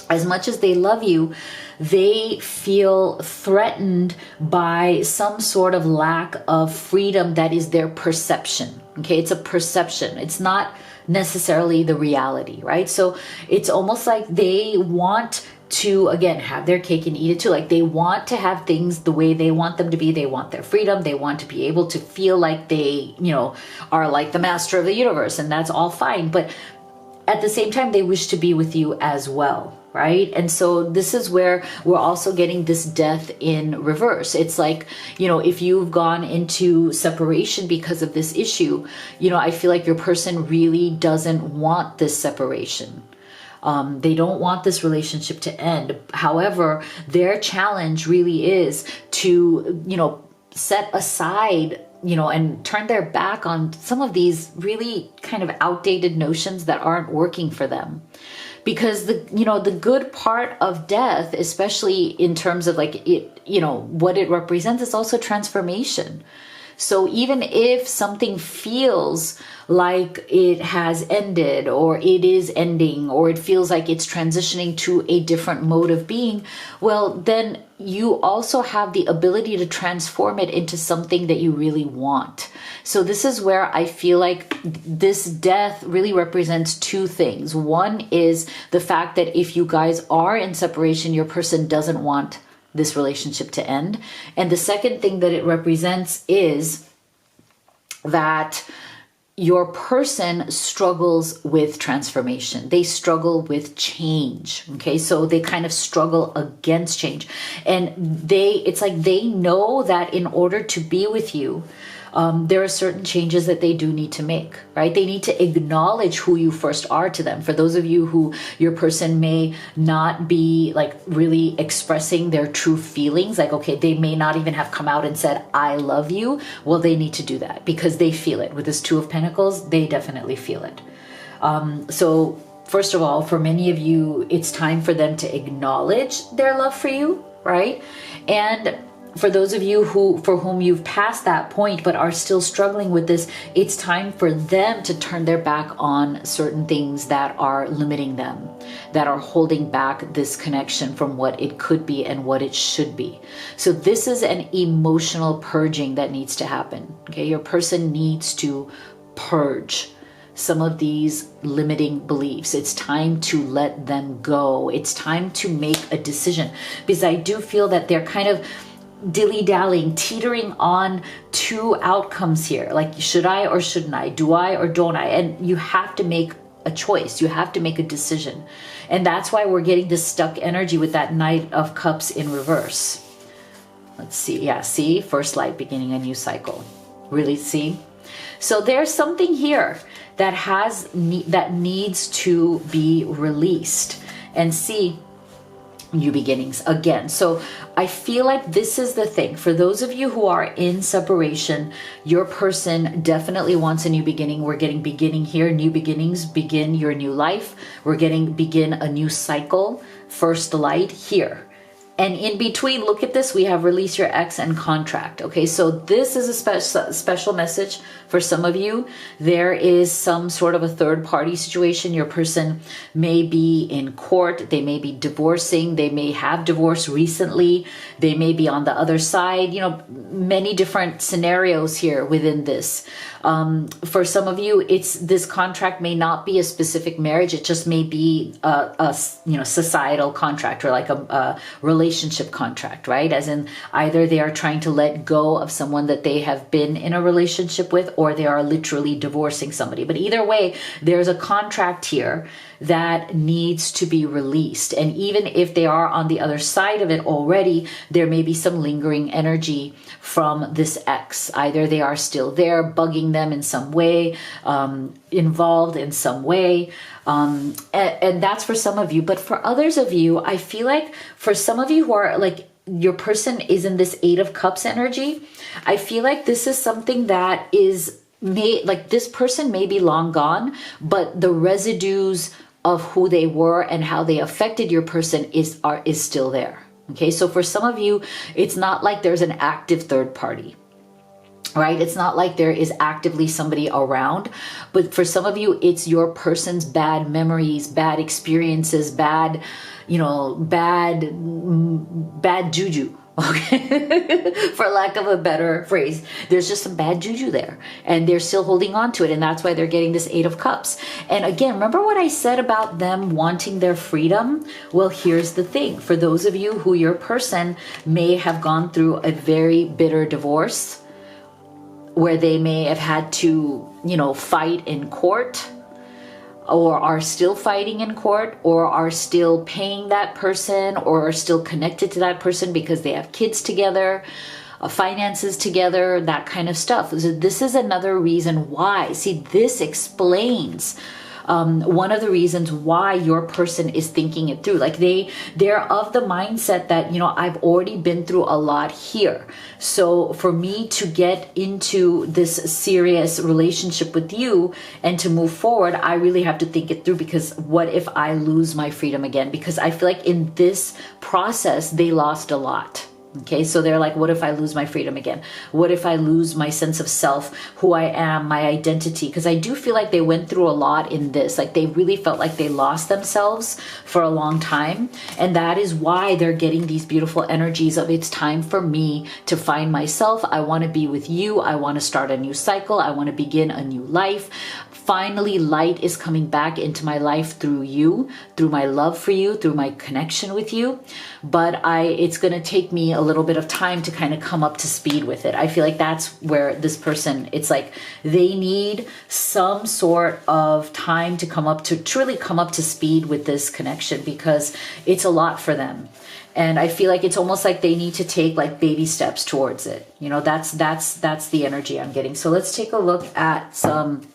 as much as they love you, they feel threatened by some sort of lack of freedom that is their perception. Okay, it's a perception. It's not necessarily the reality, right? So it's almost like they want to, again, have their cake and eat it too. Like they want to have things the way they want them to be. They want their freedom. They want to be able to feel like they, are like the master of the universe, and that's all fine. But at the same time, they wish to be with you as well, right? And so this is where we're also getting this death in reverse. It's like, if you've gone into separation because of this issue, I feel like your person really doesn't want this separation. They don't want this relationship to end. However, their challenge really is to, set aside and turn their back on some of these really kind of outdated notions that aren't working for them. Because the good part of death, especially in terms of like it, what it represents, is also transformation. So even if something feels like it has ended, or it is ending, or it feels like it's transitioning to a different mode of being, well, then you also have the ability to transform it into something that you really want. So this is where I feel like this death really represents two things. One is the fact that if you guys are in separation, your person doesn't want this relationship to end. And the second thing that it represents is that your person struggles with transformation. They struggle with change. Okay. So they kind of struggle against change. And it's like they know that in order to be with you, there are certain changes that they do need to make, right? They need to acknowledge who you first are to them. For those of you who your person may not be like really expressing their true feelings, like, okay, they may not even have come out and said, I love you. Well, they need to do that because they feel it. With this Two of Pentacles, they definitely feel it. So first of all, for many of you, it's time for them to acknowledge their love for you, right? And for those of you for whom you've passed that point but are still struggling with this, it's time for them to turn their back on certain things that are limiting them, that are holding back this connection from what it could be and what it should be. So this is an emotional purging that needs to happen. Okay, your person needs to purge some of these limiting beliefs. It's time to let them go. It's time to make a decision, because I do feel that they're kind of dilly-dallying, teetering on two outcomes here. Like, should I or shouldn't I? Do I or don't I? And you have to make a choice. You have to make a decision. And that's why we're getting this stuck energy with that Knight of Cups in reverse. Let's see. Yeah, see? First light, beginning a new cycle. Really, see? So there's something here that needs to be released. And see, new beginnings again. So I feel like this is the thing. For those of you who are in separation, your person definitely wants a new beginning. We're getting beginning here, new beginnings, begin your new life. We're getting begin a new cycle, first light here. And in between, look at this, we have release your ex and contract. Okay, so this is a special message for some of you. There is some sort of a third party situation. Your person may be in court. They may be divorcing. They may have divorced recently. They may be on the other side. Many different scenarios here within this. For some of you, this contract may not be a specific marriage. It just may be a societal contract, or like a relationship contract, right? As in, either they are trying to let go of someone that they have been in a relationship with, or they are literally divorcing somebody. But either way, there's a contract here that needs to be released. And even if they are on the other side of it already, there may be some lingering energy from this ex. Either they are still there, bugging them in some way, involved in some way. And that's for some of you. But for others of you, I feel like for some of you who are like, your person is in this Eight of Cups energy, I feel like this is something that is this person may be long gone, but the residues of who they were and how they affected your person is still there. Okay, so for some of you, it's not like there's an active third party. right? It's not like there is actively somebody around, but for some of you, it's your person's bad memories, bad experiences, bad, you know, bad juju. Okay, for lack of a better phrase, there's just some bad juju there, and they're still holding on to it, and that's why they're getting this Eight of Cups. And again, remember what I said about them wanting their freedom? Well, here's the thing. For those of you who your person may have gone through a very bitter divorce, where they may have had to, you know, fight in court, or are still fighting in court, or are still paying that person, or are still connected to that person because they have kids together, finances together, that kind of stuff. So this is another reason why. See, this explains one of the reasons why your person is thinking it through. Like they're of the mindset that, you know, I've already been through a lot here. So for me to get into this serious relationship with you and to move forward, I really have to think it through, because what if I lose my freedom again? Because I feel like in this process, they lost a lot. Okay, so they're like, what if I lose my freedom again? What if I lose my sense of self, who I am, my identity? Because I do feel like they went through a lot in this. Like they really felt like they lost themselves for a long time. And that is why they're getting these beautiful energies of, it's time for me to find myself. I want to be with you. I want to start a new cycle. I want to begin a new life. Finally, light is coming back into my life through you, through my love for you, through my connection with you. But it's going to take me a little bit of time to kind of come up to speed with it. I feel like that's where this person, it's like they need some sort of time to truly come up to speed with this connection, because it's a lot for them. And I feel like it's almost like they need to take like baby steps towards it. You know, that's the energy I'm getting. So let's take a look at some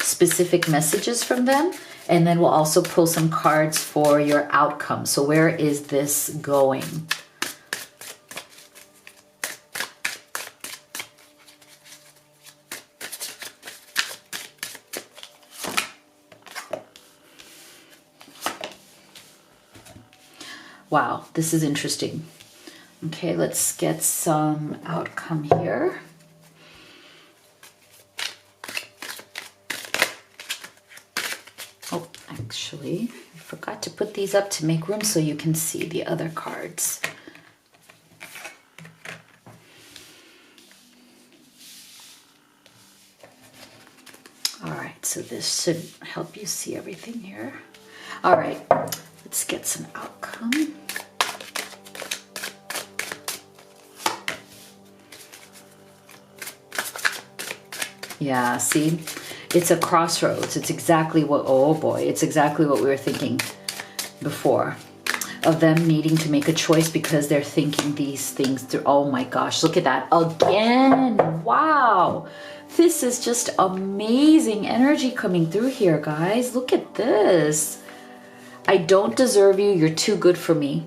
specific messages from them, and then we'll also pull some cards for your outcome. So where is this going? Wow, this is interesting. Okay, let's get some outcome here. Oh, actually, I forgot to put these up to make room so you can see the other cards. All right, so this should help you see everything here. All right, let's get some outcome. Yeah, see? It's a crossroads. It's exactly what, oh boy, it's exactly what we were thinking before, of them needing to make a choice because they're thinking these things through. Oh my gosh, look at that again. Wow. This is just amazing energy coming through here, guys. Look at this. I don't deserve you. You're too good for me.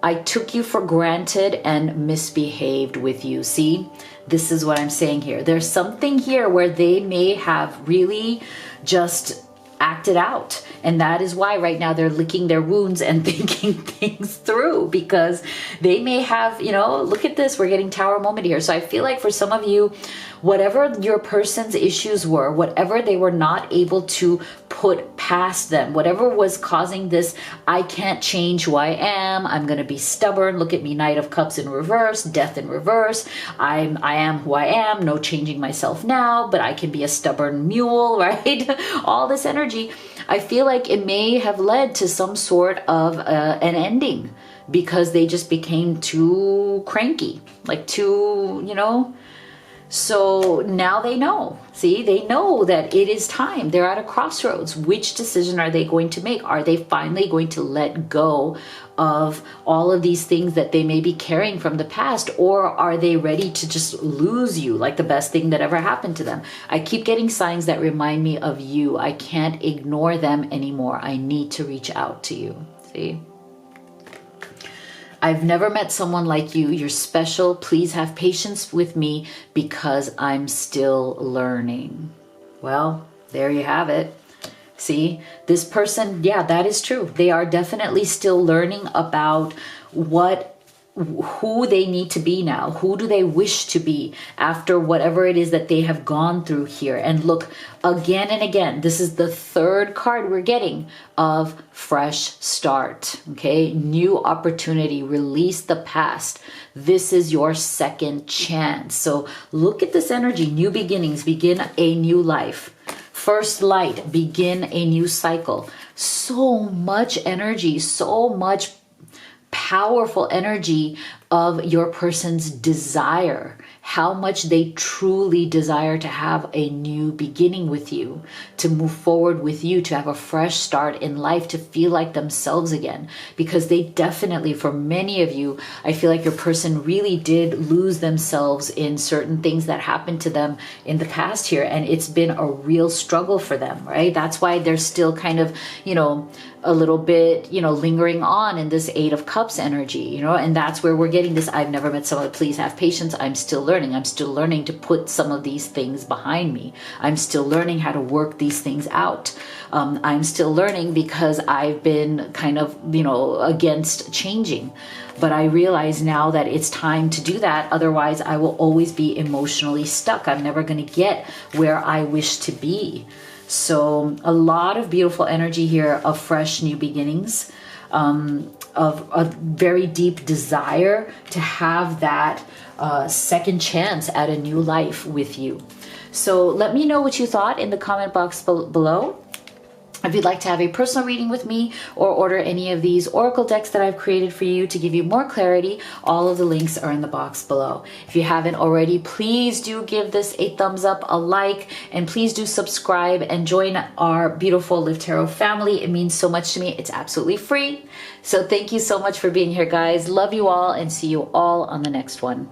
I took you for granted and misbehaved with you. See, this is what I'm saying here. There's something here where they may have really just acted out. And that is why right now they're licking their wounds and thinking things through, because they may have, you know, look at this, we're getting tower moment here. So I feel like for some of you, whatever your person's issues were, whatever they were not able to put past them, whatever was causing this, I can't change who I am, I'm going to be stubborn, look at me, Knight of Cups in reverse, Death in reverse, I am who I am, no changing myself now, but I can be a stubborn mule, right? All this energy, I feel like it may have led to some sort of an ending, because they just became too cranky, like too, you know. So now they know, see, they know that it is time. They're at a crossroads. Which decision are they going to make? Are they finally going to let go of all of these things that they may be carrying from the past? Or are they ready to just lose you, like the best thing that ever happened to them? I keep getting signs that remind me of you. I can't ignore them anymore. I need to reach out to you, see? I've never met someone like you. You're special. Please have patience with me because I'm still learning. Well, there you have it. See, this person, yeah, that is true. They are definitely still learning about what who they need to be now. Who do they wish to be after whatever it is that they have gone through here? And look, again and again, this is the third card we're getting of fresh start. Okay, new opportunity, release the past. This is your second chance. So look at this energy, new beginnings, begin a new life. First light, begin a new cycle. So much energy, so much powerful energy of your person's desire, how much they truly desire to have a new beginning with you, to move forward with you, to have a fresh start in life, to feel like themselves again. Because they definitely, for many of you, I feel like your person really did lose themselves in certain things that happened to them in the past here. And it's been a real struggle for them, right? That's why they're still kind of, a little bit, lingering on in this Eight of Cups energy, and that's where we're getting this. I've never met someone, please have patience. I'm still learning. I'm still learning to put some of these things behind me. I'm still learning how to work these things out. I'm still learning because I've been kind of, against changing. But I realize now that it's time to do that. Otherwise, I will always be emotionally stuck. I'm never going to get where I wish to be. So a lot of beautiful energy here of fresh new beginnings, of a very deep desire to have that second chance at a new life with you. So let me know what you thought in the comment box below. If you'd like to have a personal reading with me or order any of these oracle decks that I've created for you to give you more clarity, all of the links are in the box below. If you haven't already, please do give this a thumbs up, a like, and please do subscribe and join our beautiful Live Tarot family. It means so much to me. It's absolutely free. So thank you so much for being here, guys. Love you all and see you all on the next one.